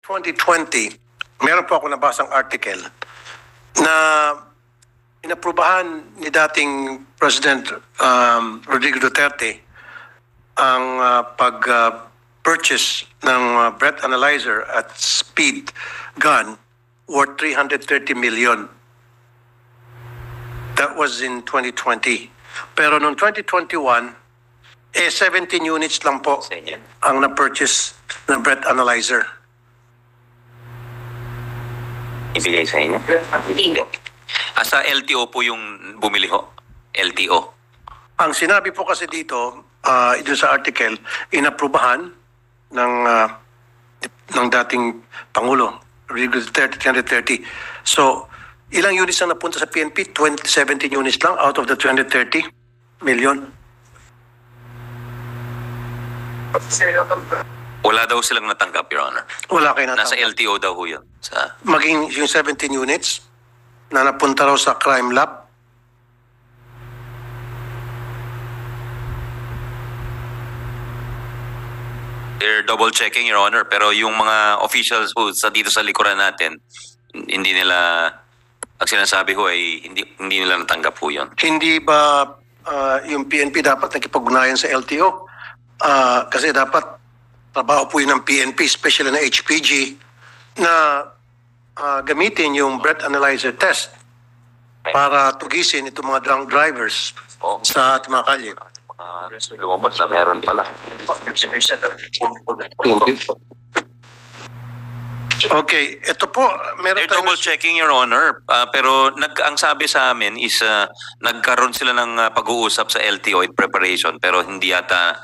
2020, meron po ako nabasang article na inaprubahan ni dating President Rodrigo Duterte ang pag-purchase ng breath analyzer at speed gun worth 330 million. That was in 2020. Pero noong 2021, 17 units lang po ang na-purchase ng breath analyzer. Ibigay sa inyo? Hindi. Sa LTO po yung bumili ho? LTO? Ang sinabi po kasi dito, ito sa article, inaprubahan ng dating Pangulo, Rodrigo Duterte, 330. So, ilang units ang napunta sa PNP? 17 units lang out of the 230 million. Wala daw silang natanggap, Your Honor. Wala kayo natanggap. Nasa LTO daw ho yun. Maging yung 17 units na napunta raw sa crime lab. They're double checking, Your Honor, pero yung mga officials ho dito sa likuran natin, hindi nila, ang sinasabi ho ay hindi nila natanggap ho yun. Hindi ba yung PNP dapat nakipag-ugnayan sa LTO? Kasi dapat trabaho po yun ng PNP, especially na HPG, na gamitin yung breath analyzer test para tugisin itong mga drunk drivers sa ating mga kalye. Lumabas na meron pala. Okay, ito po, meron They're double checking, Your Honor, pero ang sabi sa amin is nagkaroon sila ng pag-uusap sa LTO in preparation, pero hindi yata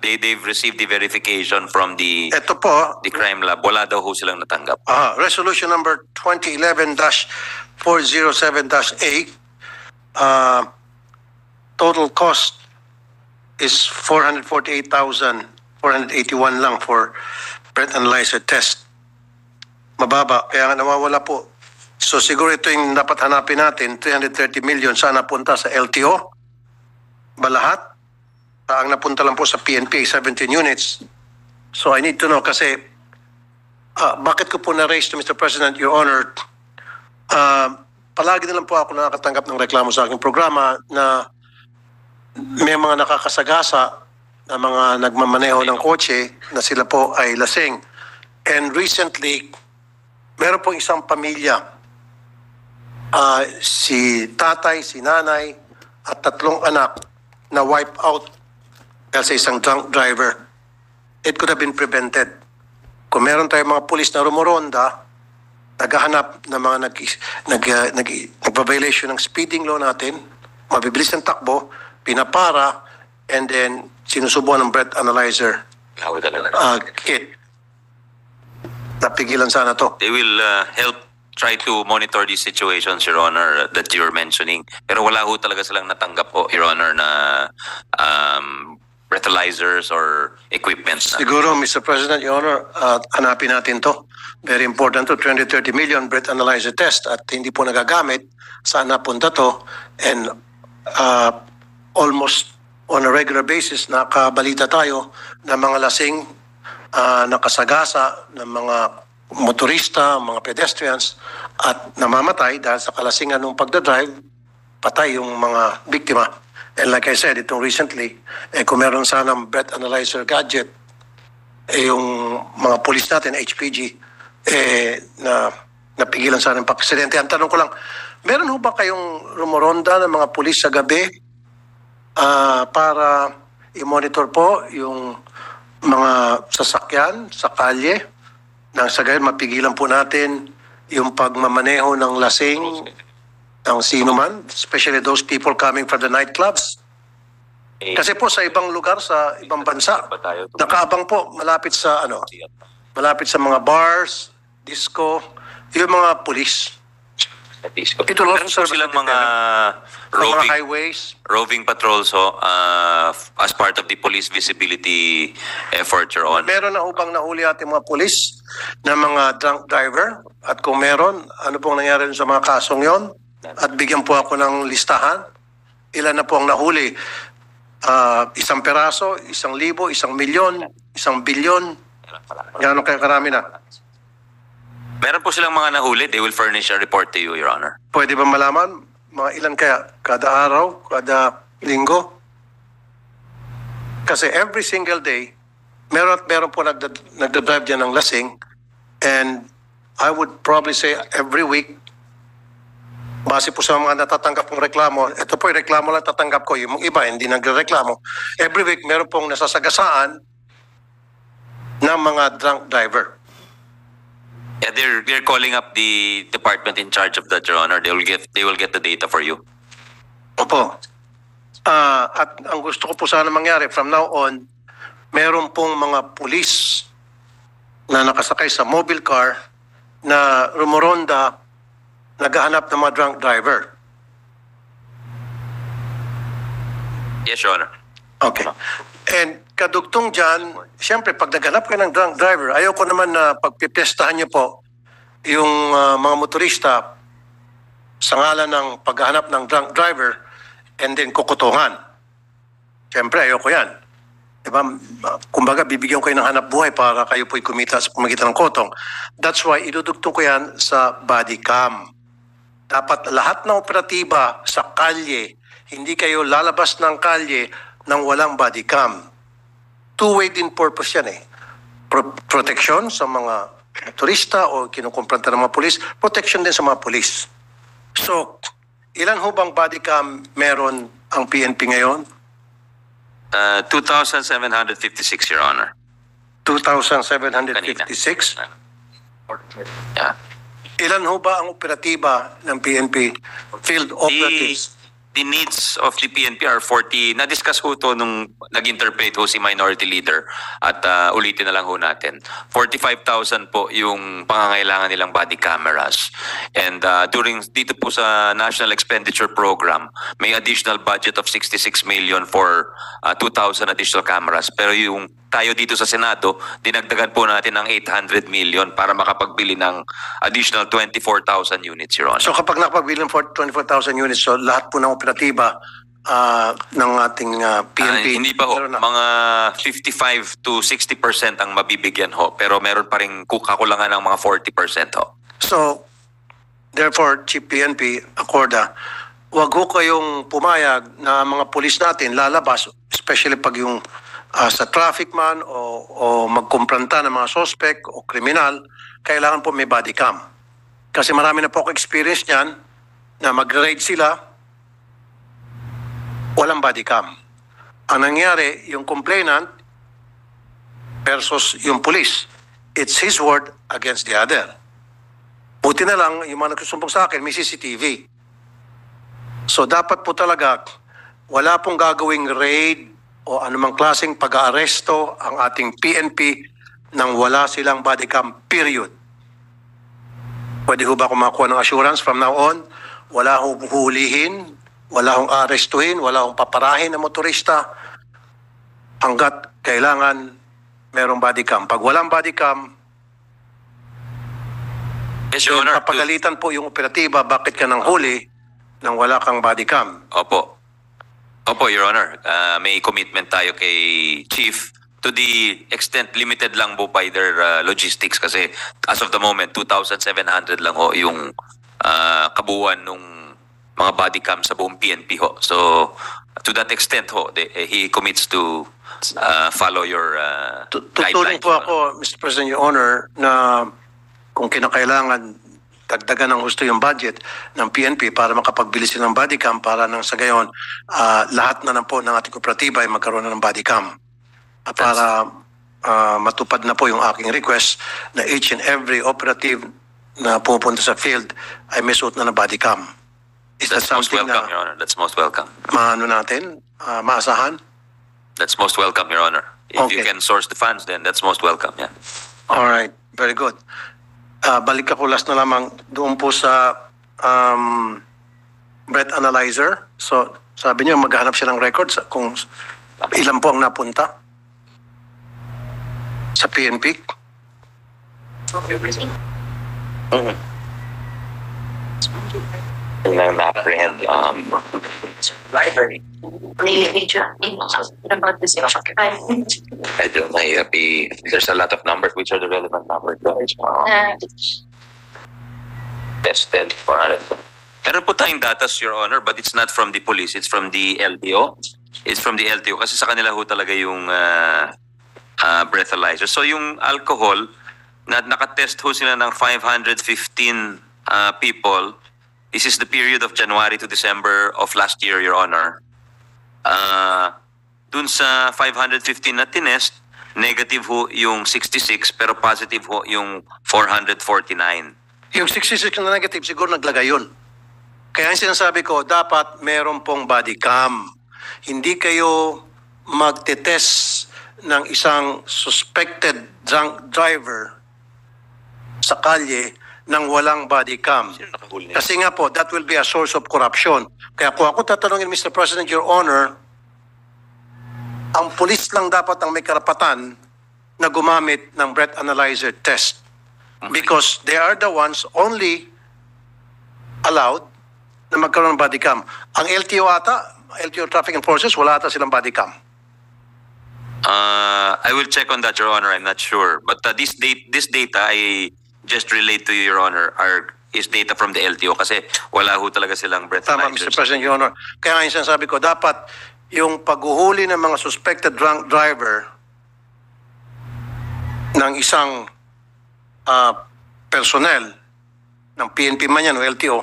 they've received the verification from the ito po, the crime lab. Wala daw ho silang natanggap. Resolution number 2011-407-8, total cost is 448,481 lang for breath analyzer test. Mababa, kaya nga nawawala po. So siguro ito yung dapat hanapin natin, 330 million, sana punta sa LTO ba lahat? Ang napunta lang po sa PNP, 17 units. So I need to know kasi bakit ko po na-raise to Mr. President, Your Honor, palagi na lang po ako nakakatanggap ng reklamo sa aking programa na may mga nakakasagasa na mga nagmamaneho ng kotse na sila po ay lasing. And recently, meron pong isang pamilya, si tatay, si nanay, at 3 anak na wipe out dahil sa isang drunk driver. It could have been prevented. Kung meron tayong mga pulis na rumoronda, naghahanap ng mga nag-violation ng speeding law natin, mabibilis ang takbo, pinapara, and then sinusubuan ng breath analyzer kit. Napigilan sana to. They will help try to monitor these situations, Your Honor, that you're mentioning. Pero wala ho talaga silang natanggap po, Your Honor, na breathalyzers or equipment. Siguro, Mr. President, Your Honor, hanapin natin to. Very important to, 230 million breath analyzer test at hindi po nagagamit. Saan napunta to? And almost on a regular basis, nakabalita tayo ng mga lasing, nakasagasa, ng mga motorista, mga pedestrians, at namamatay dahil sa kalasingan ng pagdadrive, patay yung mga biktima. And like I said, itong recently, kung meron sanang breath analyzer gadget, yung mga pulis natin, HPG, na napigilan sana ng paksidente. Ang tanong ko lang, meron ho ba kayong rumoronda ng mga pulis sa gabi para i-monitor po yung mga sasakyan sa kalye nang sa gayon mapigilan po natin yung pagmamaneho ng lasing ng sino man, especially those people coming from the nightclubs. Kasi po sa ibang lugar, sa ibang bansa, nakaabang po malapit sa mga bars, disco, yung mga pulis. Ito lang so silang mga roving patrols as part of the police visibility effort, Your Honor. Meron na ubang nahuli ating mga pulis na mga drunk driver? At kung meron, ano pong nangyari sa mga kasong yon? At bigyan po ako ng listahan. Ilan na po ang nahuli? 1 peraso, 1,000, 1 milyon, 1 bilyon. Gaano kayo karami na? Meron po silang mga nahuli. They will furnish a report to you, Your Honor. Pwede ba malaman? Mga ilan kaya? Kada araw? Kada linggo? Kasi every single day, meron po nagdadrive dyan ng lasing, and I would probably say every week, base po sa mga natatanggap kong reklamo, ito po yung reklamo lang tatanggap ko, yung iba hindi nagreklamo. Every week, meron pong nasasagasaan ng mga drunk driver. Yeah, they're calling up the department in charge of that, Your Honor. They will get the data for you. Opo. At ang gusto ko po sana mangyari, from now on, meron pong mga pulis na nakasakay sa mobile car na rumoronda, naghahanap ng mga drunk driver. Yes, Your Honor. Okay. And kadugtong dyan, siyempre pag naghanap kayo ng drunk driver, ayoko naman na pagpipestahan niyo po yung mga motorista sa ngalan ng paghahanap ng drunk driver and then kukutungan. Siyempre, ayoko yan. Diba? Kumbaga, bibigyan ko kayo ng hanap buhay para kayo po'y kumita sa pamagitan ng kotong. That's why, idudugtong ko yan sa body cam. Dapat lahat ng operatiba sa kalye, hindi kayo lalabas ng kalye nang walang body cam. Two-way din purpose yan eh. Protection sa mga turista o kinukumpranta ng mga polis, protection din sa mga polis. So, ilan ho bang body cam meron ang PNP ngayon? 2,756, Your Honor. 2,756? Yeah. Ilan ho ba ang operatiba ng PNP? Field operatives? The needs of the PNP are 40. Na-discuss ho to nung nag-interpret ho si Minority Leader at ulitin na lang ho natin. 45,000 po yung pangangailangan nilang body cameras. And dito po sa National Expenditure Program, may additional budget of 66 million for 2,000 additional cameras. Pero yung tayo dito sa Senado, dinagdagan po natin ng 800 million para makapagbili ng additional 24,000 units, Your Honor. So kapag nakapagbili ng 24,000 units, so lahat po ng operatiba ng ating PNP? Hindi pa ho. meron na. Mga 55 to 60% ang mabibigyan ho. Pero meron pa rin kakulangan ng mga 40% ho. So, therefore, Chief PNP, Acorda, wag ho kayong pumayag na mga pulis natin lalabas, especially pag yung sa traffic man o magkumpranta ng mga suspect o kriminal, kailangan po may body cam. Kasi marami na po ako experience niyan na mag-raid sila, walang body cam. Ang nangyari, yung complainant versus yung police, it's his word against the other. Buti na lang, yung mga nagsusumbong sa akin, may CCTV. So dapat po talaga, wala pong gagawing raid o anumang klaseng pag-aaresto ang ating PNP nang wala silang body cam, period. Pwede ho ba akong makuha ng assurance from now on? Wala hong hulihin, wala hong arestuhin, wala hong paparahin ng motorista hanggat kailangan merong body cam. Pag walang body cam, Yes, Your Honor. papagalitan po yung operatiba, bakit ka nang huli nang wala kang body cam? Opo. Opo, Your Honor. May commitment tayo kay Chief to the extent limited lang po by their logistics kasi as of the moment 2,700 lang ho yung kabuuan nung mga body cam sa buong PNP ho. So to that extent ho, he commits to follow your Tutulong guidelines. po ako, Mr. President, Your Honor, na kung kinakailangan dagdagan ng gusto yung budget ng PNP para makapagbili sila ng body cam para nang sa gayon lahat na po ng ating kooperatiba ay magkaroon na ng body cam. Para matupad na po yung aking request na each and every operative na pupunta sa field ay may suot na ng body cam. Is that That's most something welcome, na Your Honor. That's most welcome. maano natin, maasahan? That's most welcome, Your Honor. If you Okay. can source the funds, then that's most welcome, yeah. All right, very good. Balik ako last na lamang doon po sa breath analyzer. So, sabi niyo maghanap siya ng records kung ilan po ang napunta sa PNP. And then apprehend library. About this Medyo mahirap there's a lot of numbers. Which are the relevant numbers, guys? Tested 400. Meron po tayong data, Your Honor, but it's not from the police. It's from the LTO. It's from the LTO kasi sa kanila ho talaga yung breathalyzer. So yung alcohol, nakatest ho sila ng 515 people. This is the period of January to December of last year, Your Honor. Dun sa 515 na tinest, negative ho yung 66 pero positive ho yung 449. Yung 66 na negative, siguro naglagay yun. Kaya ang sinasabi ko, dapat meron pong body cam. Hindi kayo magte-test ng isang suspected drunk driver sa kalye nang walang body cam. Kasi nga po, that will be a source of corruption. Kaya kung ako tatanungin, Mr. President, Your Honor, ang pulis lang dapat ang may karapatan na gumamit ng breath analyzer test. Because they are the ones only allowed na magkaroon ng body cam. Ang LTO ata, LTO Traffic Enforcers, wala ata silang body cam. I will check on that, Your Honor. I'm not sure. But this data I just relate to you, Your Honor, is data from the LTO kasi wala ho talaga silang Tama, breathalyzers. Mr. President, Your Honor. Kaya nga yung sinasabi ko, dapat yung paghuhuli ng mga suspected drunk driver ng isang personnel ng PNP man yan o LTO,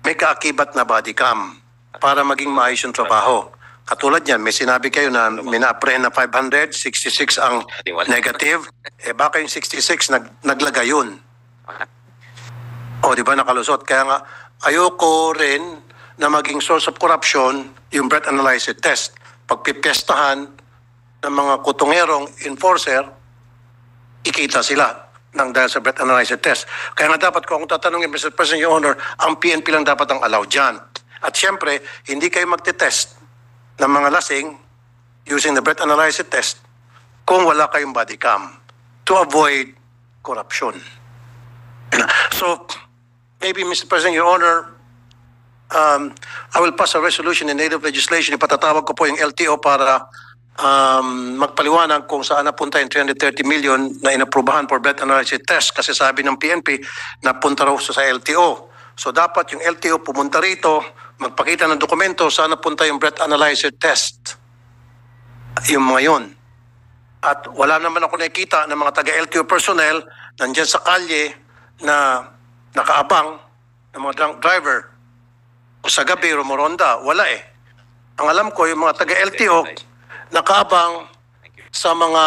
may kaakibat na body cam para maging maayos yung trabaho. Katulad yan, may sinabi kayo na mina-apprehend na 566 ang negative. Baka yung 66 naglagay yun. O, di ba, nakalusot. Kaya nga, ayoko rin na maging source of corruption yung breath analyzer test. Pagpipestahan ng mga kutungerong enforcer, ikita sila ng dahil sa breath analyzer test. Kaya nga dapat kung tatanungin, Mr. President, Your Honor, ang PNP lang dapat ang allowed dyan. At siyempre, hindi kayo magte-test ng mga lasing using the breath analyzer test kung wala kayong body cam to avoid corruption. So, maybe, Mr. President, Your Honor, I will pass a resolution in aid of legislation. Ipatatawag ko po yung LTO para magpaliwanag kung saan napunta yung 330 million na inaprubahan for breath analysis test kasi sabi ng PNP napunta raw sa LTO. So dapat yung LTO pumunta rito, magpakita ng dokumento saan napunta yung breath analyzer test. Yung mga yun. At wala naman ako nakikita ng mga taga-LTO personnel nandyan sa kalye na nakaabang ng mga drunk driver o sa gabi, rumoronda. Wala eh. Ang alam ko, yung mga taga-LTO nakaabang sa mga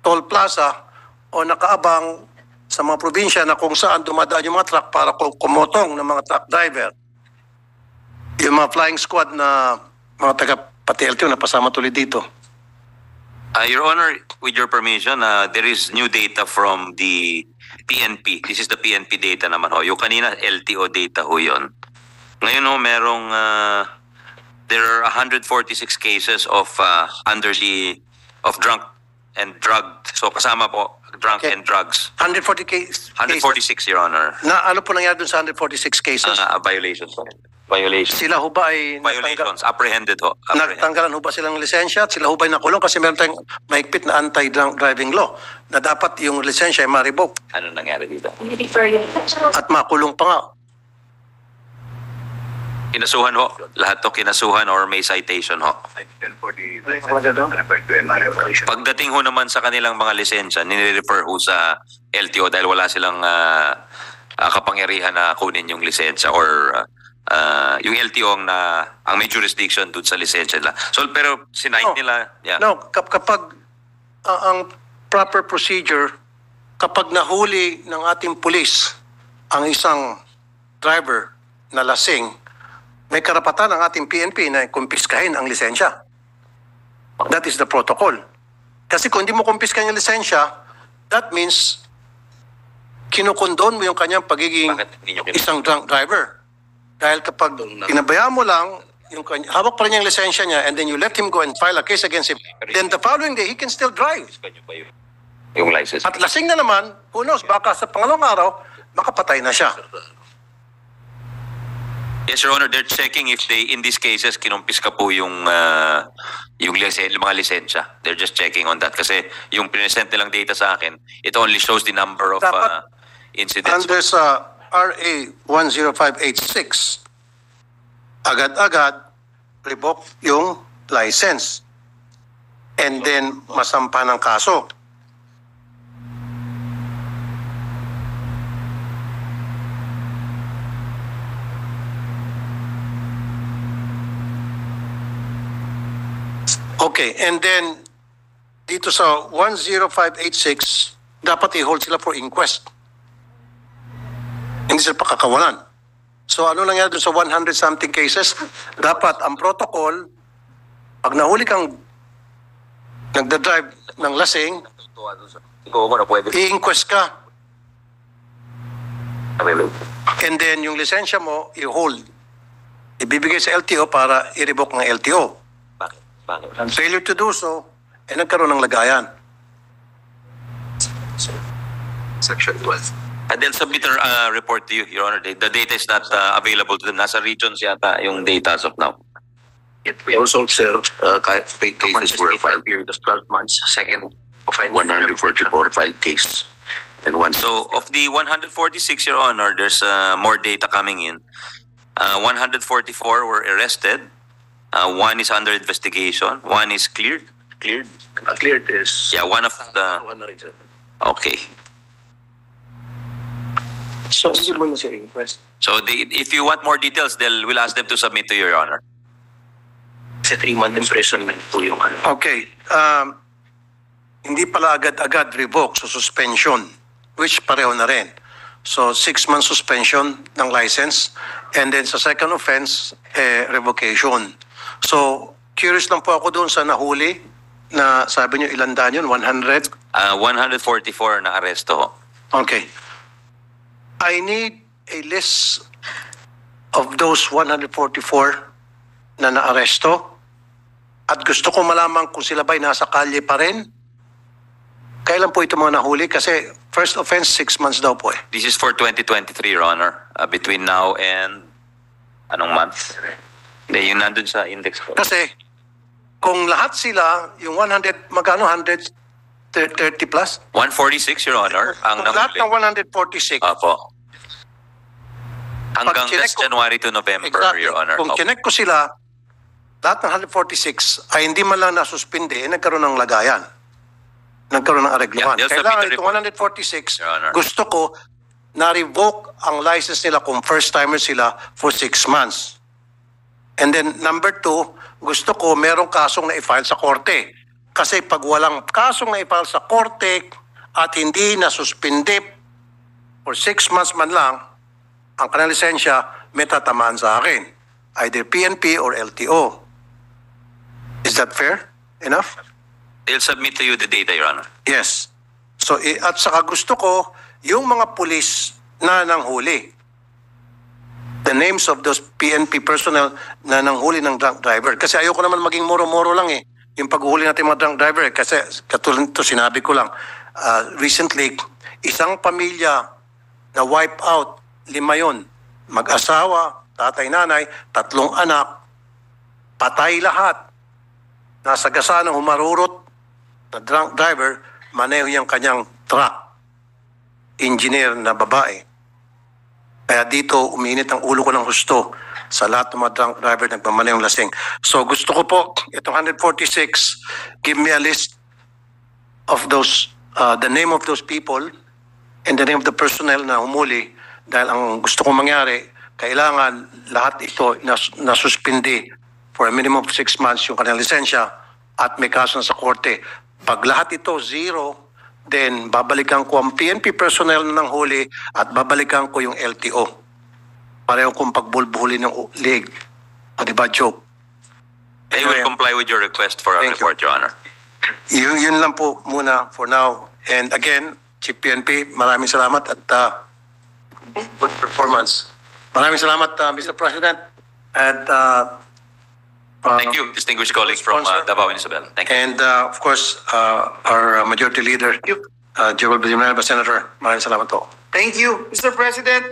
toll plaza o nakaabang sa mga probinsya na kung saan dumadaan yung mga truck para kumotong ng mga truck driver. Yung mga flying squad na mga taga-pati LTO na pasama tuloy dito. Your Honor, with your permission, there is new data from the PNP. This is the PNP data naman ho. Yung kanina, LTO data ho yun. Ngayon ho, merong there are 146 cases of of drunk and drugged. So kasama po drunk and drugs. 140 cases? 146, Your Honor. Na ano po nangyari dun sa 146 cases? Violations. Violations. Sila ho ba ay Violations. Apprehended ho. Apprehended. nagtanggalan ho ba silang lisensya at sila ho ba ay nakulong? Kasi meron tayong mahigpit na anti-drunk driving law na dapat yung lisensya ay ma-revoke Ano nangyari dito? at makulong pa nga. Kinasuhan ho. Lahat to kinasuhan or may citation ho. Pagdating ho naman sa kanilang mga lisensya, nire-refer ho sa LTO dahil wala silang kapangyarihan na kunin yung lisensya or yung LTO ang may jurisdiction dun sa lisensya nila. So pero sinight nila, yeah. No, kapag ang proper procedure, kapag nahuli ng ating pulis ang isang driver na lasing, may karapatan ang ating PNP na kumpiskahin ang lisensya. That is the protocol. Kasi kung hindi mo kumpiskahin yung lisensya, that means kinukondon mo yung kanyang pagiging isang drunk driver. Dahil kapag pinabayaan mo lang, hawak pa rin yung lisensya niya and then you let him go and file a case against him, then the following day, he can still drive. Yung license. At lasing na naman, who knows, baka sa pangalawang araw, makapatay na siya. Yes, Your Honor, they're checking if they, in these cases, kinumpis ka po yung mga lisensya. They're just checking on that. Kasi yung present nilang data sa akin, it only shows the number of Dapat incidents. Under sa RA 10586, agad-agad revoke yung license. And then masampa ng kaso. Okay, and then dito sa 10586, dapat i-hold sila for inquest. Hindi sila pakakawalan. So ano nangyari doon sa 100-something cases? Dapat ang protocol, pag nahuli kang nagdadrive ng lasing, i-inquest ka. And then yung lisensya mo, i-hold. Ibibigay sa LTO para i-revoke ng LTO. Bakit? Failure to do so, nagkaroon ng lagayan. Section 12. And they'll submit a report to you, Your Honor. The data is not available to them. Nasa regions yata yung data as of now. We also observed cases were filed period of 12 months. Second, 144 filed case. And one. So of the 146, Your Honor, there's more data coming in. 144 were arrested. One is under investigation. One is cleared. Cleared? Cleared is Yeah, one of the... one reason. Okay. So, hindi mo na siya request. So if you want more details, we'll ask them to submit to Your Honor. Kasi 3-month imprisonment po yung ano. Okay. Hindi pala agad-agad revoke, so suspension, which pareho na rin. So 6 months suspension ng license, and then sa second offense, revocation. So curious lang po ako doon sa nahuli na sabi niyo ilan daan yun? 100? 144 na aresto. Okay. I need a list of those 144 na naaresto at gusto ko malaman kung sila ba'y nasa kalye pa rin. Kailan po ito mga nahuli? Kasi first offense, 6 months daw po eh. This is for 2023, Your Honor. Between now and anong month? Hindi, yun nandun sa index ko. Kasi kung lahat sila, yung 100, magkano 130 plus? 146, Your Honor. Ang Kung lahat nahuli. ng 146, Opo. Hanggang chinek last January to November, exactly. Your Honor. Kung Opo. chinek ko sila, lahat ng 146 ay hindi man lang nasuspinde, nagkaroon ng lagayan. Nagkaroon ng aregluhan. Yeah, they'll Kailangan submit the itong report. 146, Your Honor. gusto ko na-revoke ang license nila kung first-timer sila for 6 months. And then number 2, gusto ko merong kasong na-file sa korte. Kasi pag walang kasong na-file sa korte at hindi nasuspinde for 6 months man lang, ang kanilang lisensya may tatamaan sa akin. Either PNP or LTO. Is that fair enough? They'll submit to you the data, Your Honor. Yes. So, at saka gusto ko, yung mga pulis na nanghuli, the names of those PNP personnel na nanghuli ng drunk driver. Kasi ayoko naman maging moro-moro lang eh. Yung paghuli natin mga drunk driver. Kasi katulad nito, sinabi ko lang, recently, isang pamilya na wipe out, 5 yun. Mag-asawa, tatay, nanay, 3 anak, patay lahat. Nasa gasa ng humarurot na drunk driver, maneho yung kanyang truck. Engineer na babae. Kaya dito, uminit ang ulo ko ng husto sa lahat ng mga drunk driver na nagmamanehong lasing. So gusto ko po, itong 146, give me a list of those, the name of those people and the name of the personnel na humuli. Dahil ang gusto kong mangyari, kailangan lahat ito nasuspindi for a minimum of 6 months yung kanilang lisensya at may kaso na sa korte. Pag lahat ito zero, then babalikan ko ang PNP personnel na nanghuli at babalikan ko yung LTO. Pareho kong pagbulbuhuli ng leg. O diba, Joe? They will comply with your request for a Thank report, Your Honor. Yun lang po muna for now. And again, Chief PNP, maraming salamat at good performance. Maraming salamat, Mr. President. And Thank you, distinguished colleagues from Sponsor. Davao and Isabel. Thank you. And of course, our Majority Leader, Joel Villanueva, Senator. Maraming salamat po. Thank you, Mr. President.